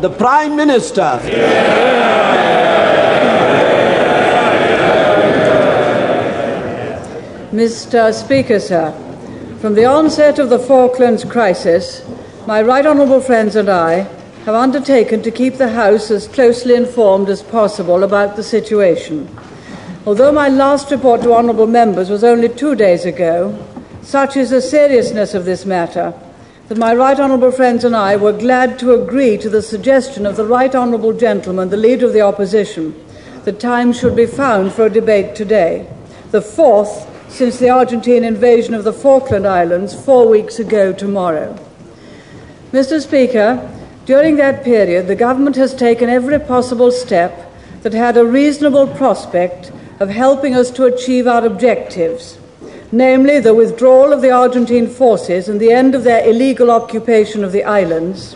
The Prime Minister. Mr. Speaker, sir, from the onset of the Falklands crisis, my right honourable friends and I have undertaken to keep the House as closely informed as possible about the situation. Although my last report to honourable members was only 2 days ago, such is the seriousness of this matter that my right honourable friends and I were glad to agree to the suggestion of the right honourable gentleman, the Leader of the Opposition, that time should be found for a debate today, the fourth since the Argentine invasion of the Falkland Islands 4 weeks ago tomorrow. Mr. Speaker, during that period, the government has taken every possible step that had a reasonable prospect of helping us to achieve our objectives, namely the withdrawal of the Argentine forces and the end of their illegal occupation of the islands,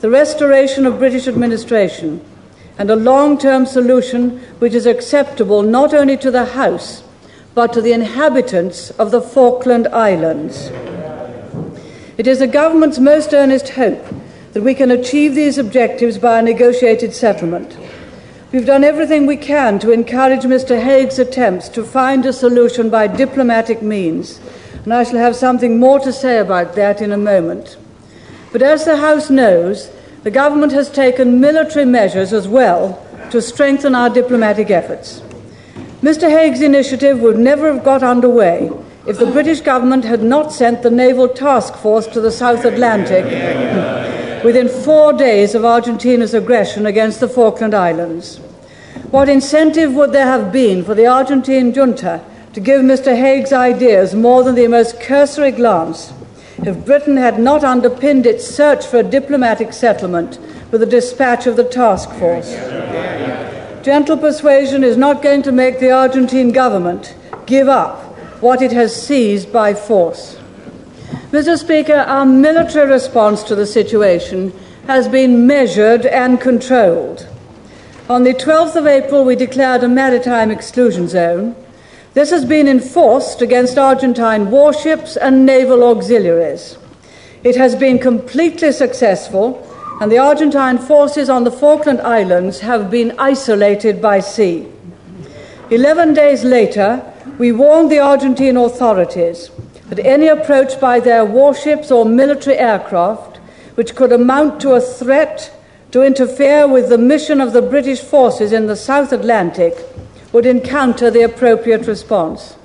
the restoration of British administration, and a long-term solution which is acceptable not only to the House, but to the inhabitants of the Falkland Islands. It is the government's most earnest hope that we can achieve these objectives by a negotiated settlement. We've done everything we can to encourage Mr. Hague's attempts to find a solution by diplomatic means, and I shall have something more to say about that in a moment. But as the House knows, the government has taken military measures as well to strengthen our diplomatic efforts. Mr. Hague's initiative would never have got underway if the British government had not sent the naval task force to the South Atlantic within 4 days of Argentina's aggression against the Falkland Islands. What incentive would there have been for the Argentine junta to give Mr. Hague's ideas more than the most cursory glance if Britain had not underpinned its search for a diplomatic settlement with the dispatch of the task force? Gentle persuasion is not going to make the Argentine government give up what it has seized by force. Mr. Speaker, our military response to the situation has been measured and controlled. On the 12th of April, we declared a maritime exclusion zone. This has been enforced against Argentine warships and naval auxiliaries. It has been completely successful, and the Argentine forces on the Falkland Islands have been isolated by sea. 11 days later, we warned the Argentine authorities that any approach by their warships or military aircraft which could amount to a threat to interfere with the mission of the British forces in the South Atlantic would encounter the appropriate response.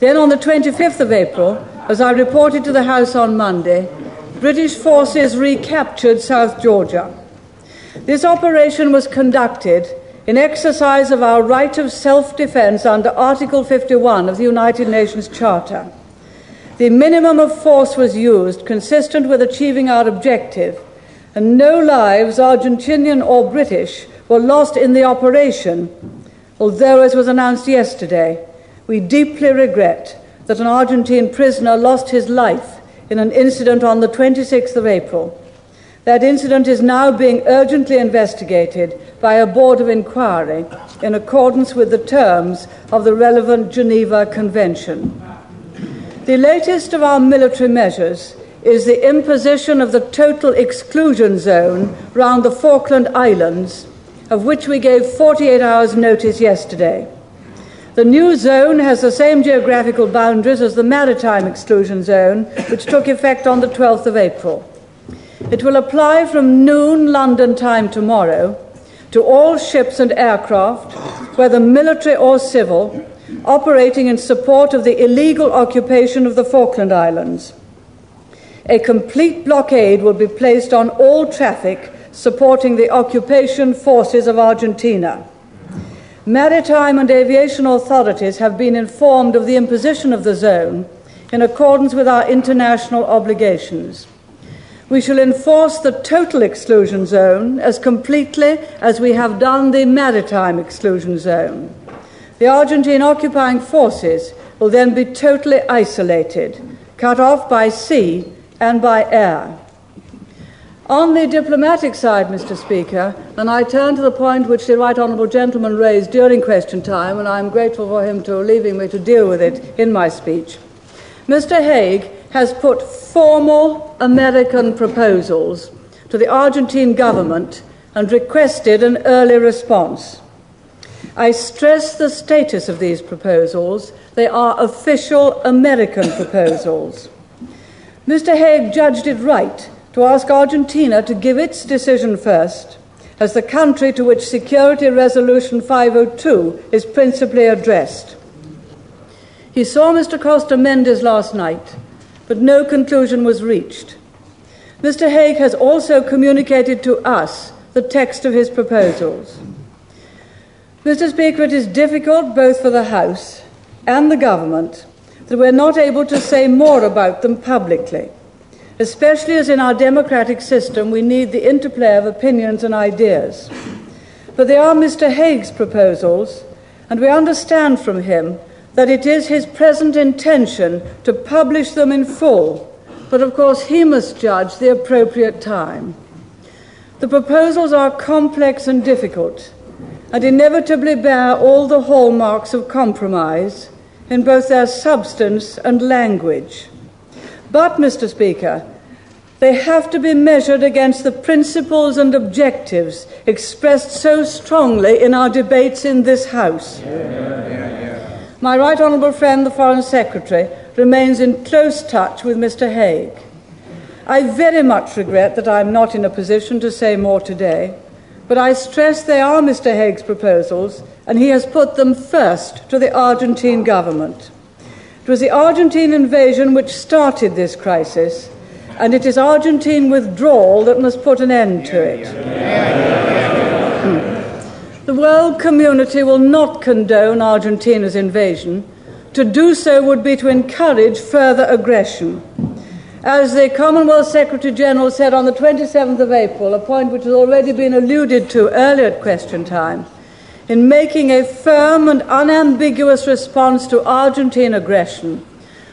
Then on the 25th of April, as I reported to the House on Monday, British forces recaptured South Georgia. This operation was conducted in exercise of our right of self-defense under Article 51 of the United Nations Charter. The minimum of force was used consistent with achieving our objective, and no lives, Argentinian or British, were lost in the operation, although, as was announced yesterday, we deeply regret that an Argentine prisoner lost his life in an incident on the 26th of April. That incident is now being urgently investigated by a board of inquiry in accordance with the terms of the relevant Geneva Convention. The latest of our military measures is the imposition of the total exclusion zone round the Falkland Islands, of which we gave 48 hours notice yesterday. The new zone has the same geographical boundaries as the maritime exclusion zone, which took effect on the 12th of April. It will apply from noon London time tomorrow to all ships and aircraft, whether military or civil, operating in support of the illegal occupation of the Falkland Islands. A complete blockade will be placed on all traffic supporting the occupation forces of Argentina. Maritime and aviation authorities have been informed of the imposition of the zone in accordance with our international obligations. We shall enforce the total exclusion zone as completely as we have done the maritime exclusion zone. The Argentine occupying forces will then be totally isolated, cut off by sea and by air. On the diplomatic side, Mr. Speaker, and I turn to the point which the right honourable gentleman raised during question time, and I'm grateful for him to leaving me to deal with it in my speech. Mr. Hague has put formal American proposals to the Argentine government and requested an early response. I stress the status of these proposals. They are official American proposals. Mr. Hague judged it right to ask Argentina to give its decision first, as the country to which Security Resolution 502 is principally addressed. He saw Mr. Costa Mendes last night, but no conclusion was reached. Mr. Hague has also communicated to us the text of his proposals. Mr. Speaker, it is difficult both for the House and the government that we're not able to say more about them publicly, especially as in our democratic system we need the interplay of opinions and ideas. But they are Mr. Hague's proposals, and we understand from him that it is his present intention to publish them in full, but of course he must judge the appropriate time. The proposals are complex and difficult, and inevitably bear all the hallmarks of compromise in both their substance and language. But, Mr. Speaker, they have to be measured against the principles and objectives expressed so strongly in our debates in this House. My right honourable friend, the Foreign Secretary, remains in close touch with Mr. Hague. I very much regret that I am not in a position to say more today, but I stress they are Mr. Hague's proposals, and he has put them first to the Argentine government. It was the Argentine invasion which started this crisis, and it is Argentine withdrawal that must put an end to it. The world community will not condone Argentina's invasion. To do so would be to encourage further aggression. As the Commonwealth Secretary-General said on the 27th of April, a point which has already been alluded to earlier at question time, in making a firm and unambiguous response to Argentine aggression,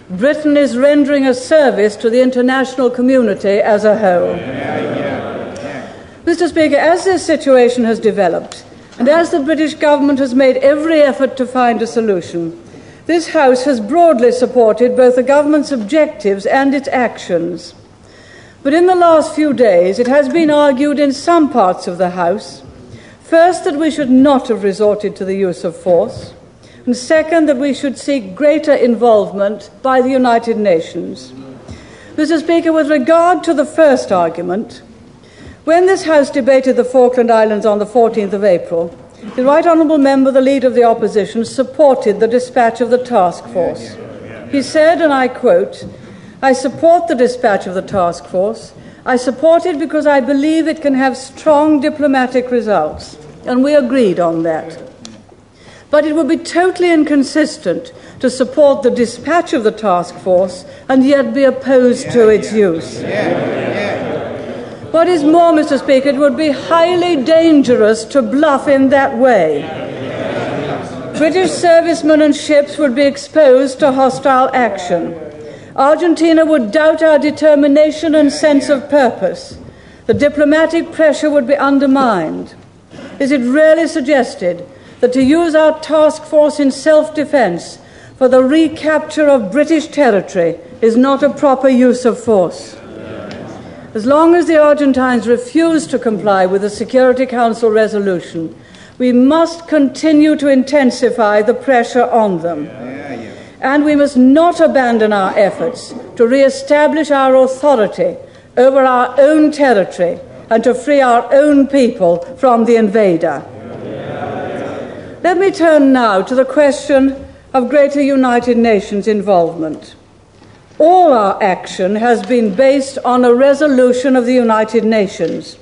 Britain is rendering a service to the international community as a whole. Mr. Speaker, as this situation has developed, and as the British government has made every effort to find a solution, this House has broadly supported both the government's objectives and its actions. But in the last few days, it has been argued in some parts of the House, first, that we should not have resorted to the use of force, and second, that we should seek greater involvement by the United Nations. Mr. Speaker, with regard to the first argument, when this House debated the Falkland Islands on the 14th of April, the Right Honourable Member, the Leader of the Opposition, supported the dispatch of the task force. He said, and I quote, "I support the dispatch of the task force. I support it because I believe it can have strong diplomatic results." And we agreed on that. But it would be totally inconsistent to support the dispatch of the task force and yet be opposed to its use. What is more, Mr. Speaker, it would be highly dangerous to bluff in that way. British servicemen and ships would be exposed to hostile action. Argentina would doubt our determination and sense of purpose. The diplomatic pressure would be undermined. Is it really suggested that to use our task force in self-defence for the recapture of British territory is not a proper use of force? As long as the Argentines refuse to comply with the Security Council resolution, we must continue to intensify the pressure on them. And we must not abandon our efforts to re-establish our authority over our own territory and to free our own people from the invader. Let me turn now to the question of greater United Nations involvement. All our action has been based on a resolution of the United Nations.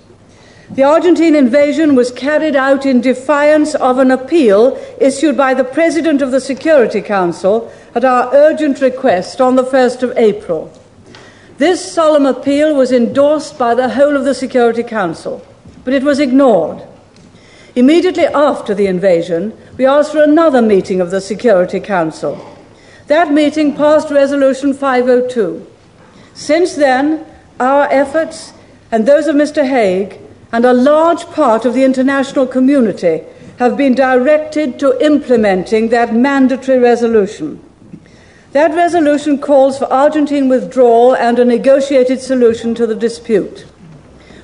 The Argentine invasion was carried out in defiance of an appeal issued by the President of the Security Council at our urgent request on the 1st of April. This solemn appeal was endorsed by the whole of the Security Council, but it was ignored. Immediately after the invasion, we asked for another meeting of the Security Council. That meeting passed Resolution 502. Since then, our efforts and those of Mr. Hague and a large part of the international community have been directed to implementing that mandatory resolution. That resolution calls for Argentine withdrawal and a negotiated solution to the dispute.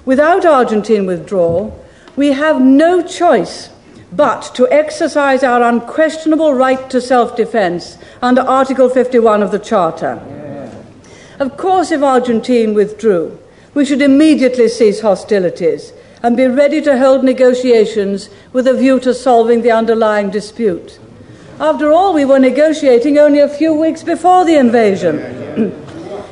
Without Argentine withdrawal, we have no choice but to exercise our unquestionable right to self-defense under Article 51 of the Charter. Of course, if Argentina withdrew, we should immediately cease hostilities and be ready to hold negotiations with a view to solving the underlying dispute. After all, we were negotiating only a few weeks before the invasion.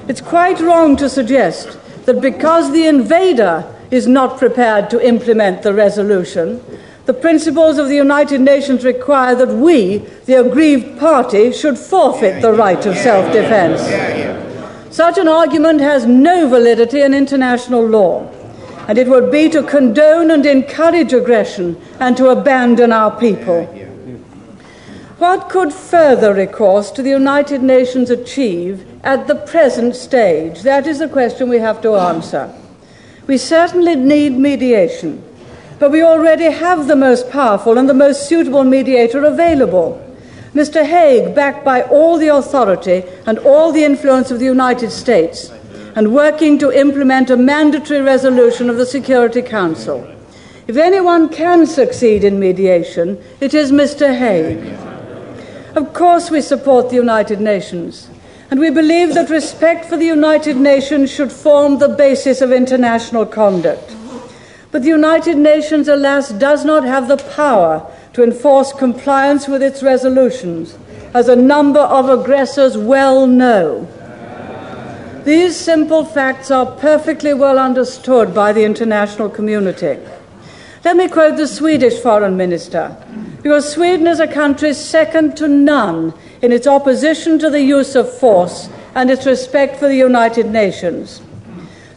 It's quite wrong to suggest that because the invader is not prepared to implement the resolution, the principles of the United Nations require that we, the aggrieved party, should forfeit the right of self-defense. Such an argument has no validity in international law, and it would be to condone and encourage aggression and to abandon our people. What could further recourse to the United Nations achieve at the present stage? That is the question we have to answer. We certainly need mediation, but we already have the most powerful and the most suitable mediator available. Mr. Hague, backed by all the authority and all the influence of the United States, and working to implement a mandatory resolution of the Security Council. If anyone can succeed in mediation, it is Mr. Hague. Of course we support the United Nations, and we believe that respect for the United Nations should form the basis of international conduct. But the United Nations, alas, does not have the power to enforce compliance with its resolutions, as a number of aggressors well know. These simple facts are perfectly well understood by the international community. Let me quote the Swedish Foreign Minister, because Sweden is a country second to none in its opposition to the use of force and its respect for the United Nations.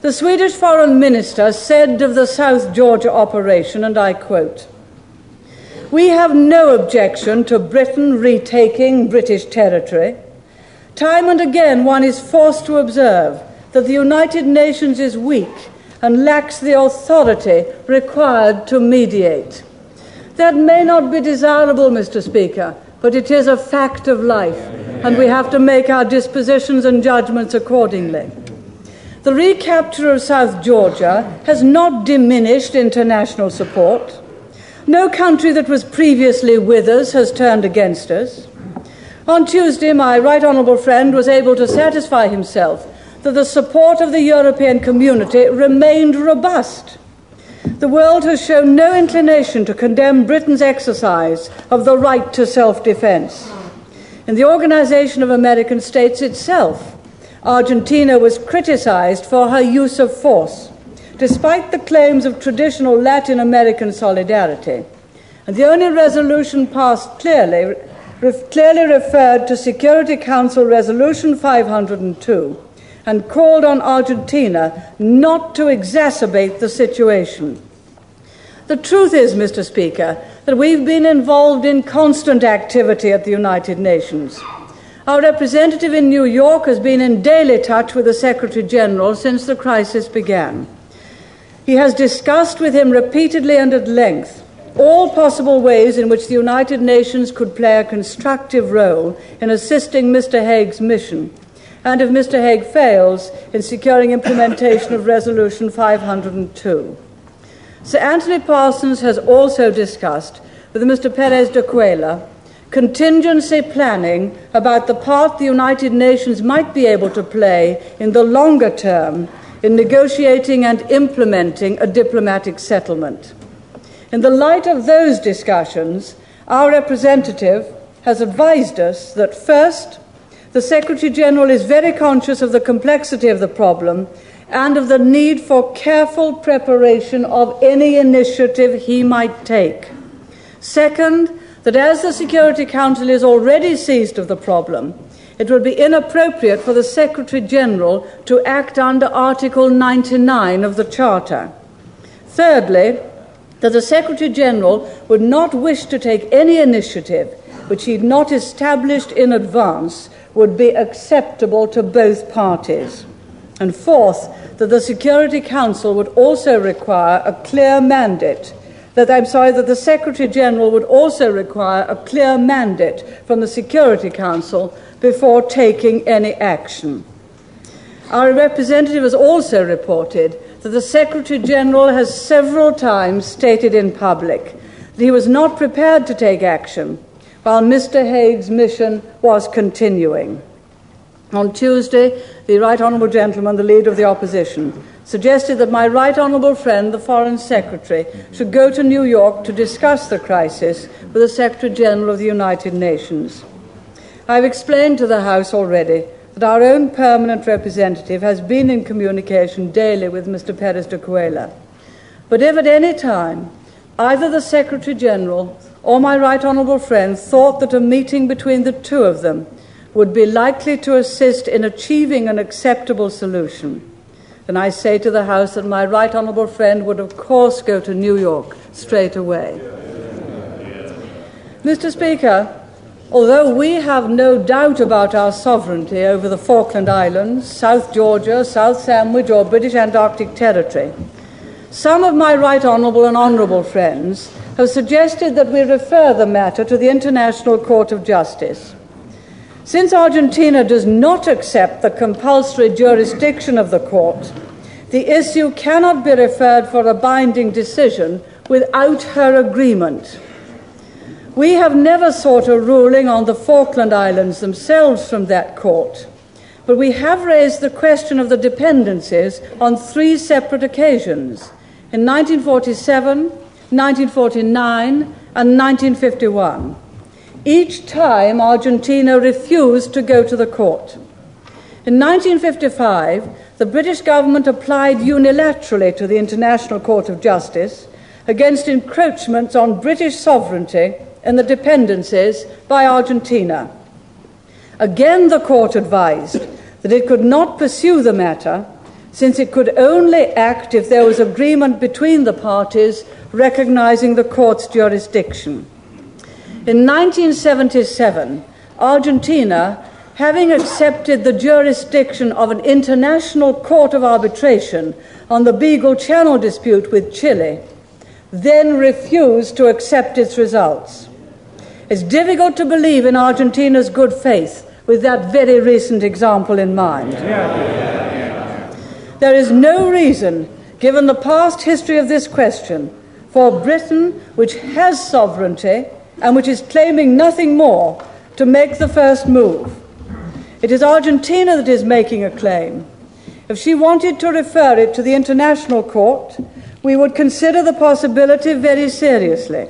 The Swedish Foreign Minister said of the South Georgia operation, and I quote, "We have no objection to Britain retaking British territory. Time and again one is forced to observe that the United Nations is weak and lacks the authority required to mediate. That may not be desirable, Mr. Speaker, but it is a fact of life, and we have to make our dispositions and judgments accordingly. The recapture of South Georgia has not diminished international support. No country that was previously with us has turned against us. On Tuesday, my right honourable friend was able to satisfy himself that the support of the European community remained robust. The world has shown no inclination to condemn Britain's exercise of the right to self-defence. In the Organisation of American States itself, Argentina was criticised for her use of force, despite the claims of traditional Latin American solidarity. And the only resolution passed clearly referred to Security Council Resolution 502 and called on Argentina not to exacerbate the situation. The truth is, Mr. Speaker, that we've been involved in constant activity at the United Nations. Our representative in New York has been in daily touch with the Secretary General since the crisis began. He has discussed with him repeatedly and at length all possible ways in which the United Nations could play a constructive role in assisting Mr. Hague's mission, and if Mr. Hague fails, in securing implementation of Resolution 502. Sir Anthony Parsons has also discussed with Mr. Perez de Cuellar contingency planning about the part the United Nations might be able to play in the longer term in negotiating and implementing a diplomatic settlement. In the light of those discussions, our representative has advised us that first, the Secretary General is very conscious of the complexity of the problem and of the need for careful preparation of any initiative he might take. Second, that as the Security Council is already seized of the problem, it would be inappropriate for the Secretary General to act under Article 99 of the Charter. Thirdly, that the Secretary General would not wish to take any initiative which he had not established in advance would be acceptable to both parties. And fourth, that the Security Council would also require a clear mandate, that the Secretary General would also require a clear mandate from the Security Council before taking any action. Our representative has also reported that the Secretary-General has several times stated in public that he was not prepared to take action while Mr. Hague's mission was continuing. On Tuesday, the Right Honourable Gentleman, the Leader of the Opposition, suggested that my Right Honourable friend, the Foreign Secretary, should go to New York to discuss the crisis with the Secretary-General of the United Nations. I have explained to the House already that our own permanent representative has been in communication daily with Mr. Perez de Cuellar. But if at any time either the Secretary-General or my Right Honourable friend thought that a meeting between the two of them would be likely to assist in achieving an acceptable solution, then I say to the House that my Right Honourable friend would of course go to New York straight away. Mr. Speaker, although we have no doubt about our sovereignty over the Falkland Islands, South Georgia, South Sandwich or British Antarctic Territory, some of my Right Honourable and Honourable friends have suggested that we refer the matter to the International Court of Justice. Since Argentina does not accept the compulsory jurisdiction of the court, the issue cannot be referred for a binding decision without her agreement. We have never sought a ruling on the Falkland Islands themselves from that court, but we have raised the question of the dependencies on 3 separate occasions, in 1947, 1949, and 1951. Each time, Argentina refused to go to the court. In 1955, the British government applied unilaterally to the International Court of Justice against encroachments on British sovereignty and the dependencies by Argentina. Again, the court advised that it could not pursue the matter since it could only act if there was agreement between the parties recognizing the court's jurisdiction. In 1977, Argentina, having accepted the jurisdiction of an international court of arbitration on the Beagle Channel dispute with Chile, then refused to accept its results. It's difficult to believe in Argentina's good faith with that very recent example in mind. There is no reason, given the past history of this question, for Britain, which has sovereignty and which is claiming nothing more, to make the first move. It is Argentina that is making a claim. If she wanted to refer it to the International Court, we would consider the possibility very seriously.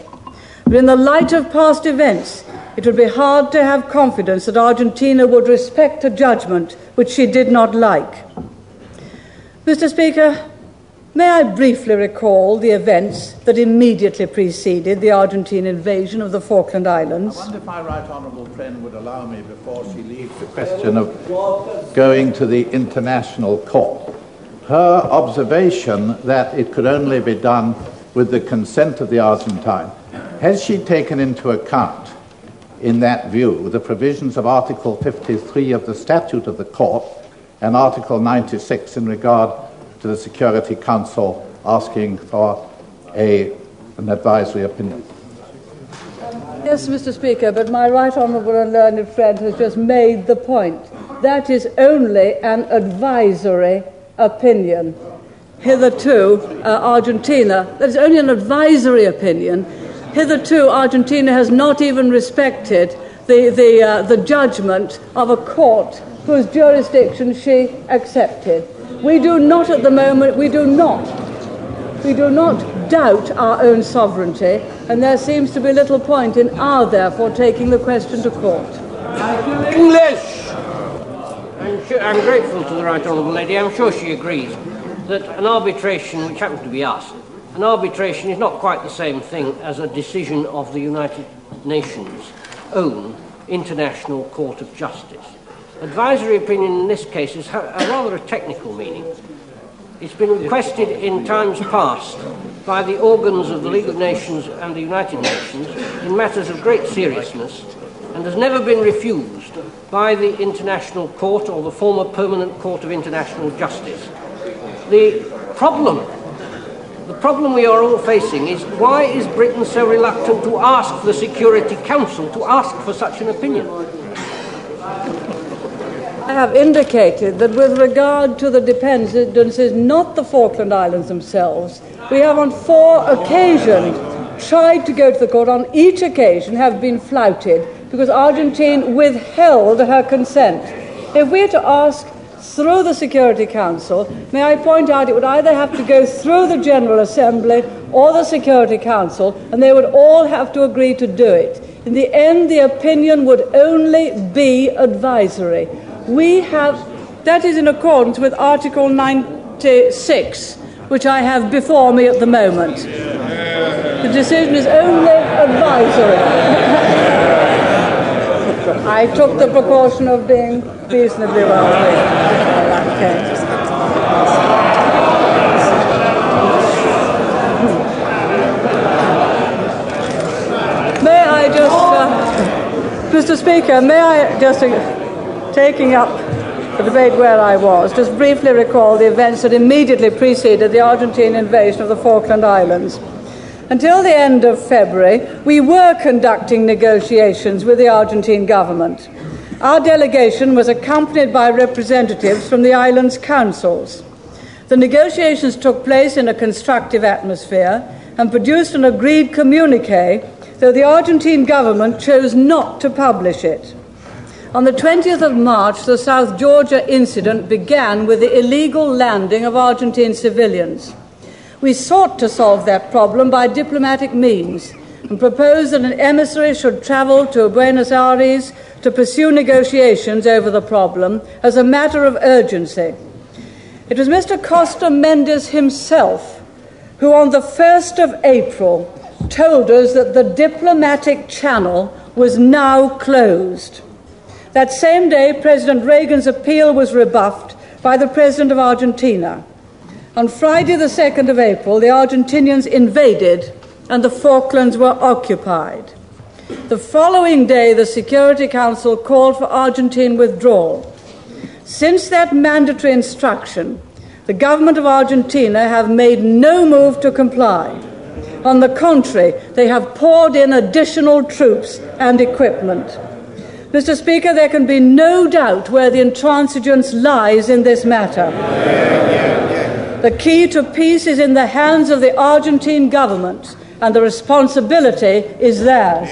But in the light of past events, it would be hard to have confidence that Argentina would respect a judgment which she did not like. Mr. Speaker, may I briefly recall the events that immediately preceded the Argentine invasion of the Falkland Islands? I wonder if my right honourable friend would allow me, before she leaves, the question of going to the International Court. Her observation that it could only be done with the consent of the Argentine, has she taken into account, in that view, the provisions of Article 53 of the Statute of the Court and Article 96 in regard to the Security Council asking for an advisory opinion? Yes, Mr. Speaker, but my right honourable and learned friend has just made the point. That is only an advisory opinion. Hitherto, Argentina, that is only an advisory opinion. Hitherto, Argentina has not even respected the judgment of a court whose jurisdiction she accepted. We do not at the moment, we do not doubt our own sovereignty, and there seems to be little point in our, therefore, taking the question to court. English! I'm grateful to the Right Honourable Lady. I'm sure she agrees that an arbitration, which happens to be us, an arbitration is not quite the same thing as a decision of the United Nations' own International Court of Justice. Advisory opinion in this case is rather a technical meaning. It's been requested in times past by the organs of the League of Nations and the United Nations in matters of great seriousness, and has never been refused by the International Court or the former Permanent Court of International Justice. The problem we are all facing is, why is Britain so reluctant to ask the Security Council to ask for such an opinion? I have indicated that with regard to the dependencies, not the Falkland Islands themselves, we have on 4 occasions tried to go to the court. On each occasion have been flouted because Argentine withheld her consent. If we are to ask through the Security Council, may I point out it would either have to go through the General Assembly or the Security Council, and they would all have to agree to do it. In the end, the opinion would only be advisory. That is in accordance with Article 96, which I have before me at the moment. The decision is only advisory. I took the precaution of being reasonably well pleased. Okay. May I just, Mr. Speaker, may I just, taking up the debate where I was, just briefly recall the events that immediately preceded the Argentine invasion of the Falkland Islands. Until the end of February, we were conducting negotiations with the Argentine government. Our delegation was accompanied by representatives from the islands' councils. The negotiations took place in a constructive atmosphere and produced an agreed communiqué, though the Argentine government chose not to publish it. On the 20th of March, the South Georgia incident began with the illegal landing of Argentine civilians. We sought to solve that problem by diplomatic means and proposed that an emissary should travel to Buenos Aires to pursue negotiations over the problem as a matter of urgency. It was Mr. Costa Mendes himself who, on the 1st of April, told us that the diplomatic channel was now closed. That same day, President Reagan's appeal was rebuffed by the President of Argentina. On Friday, the 2nd of April, the Argentinians invaded and the Falklands were occupied. The following day, the Security Council called for Argentine withdrawal. Since that mandatory instruction, the government of Argentina have made no move to comply. On the contrary, they have poured in additional troops and equipment. Mr. Speaker, there can be no doubt where the intransigence lies in this matter. The key to peace is in the hands of the Argentine government, and the responsibility is theirs.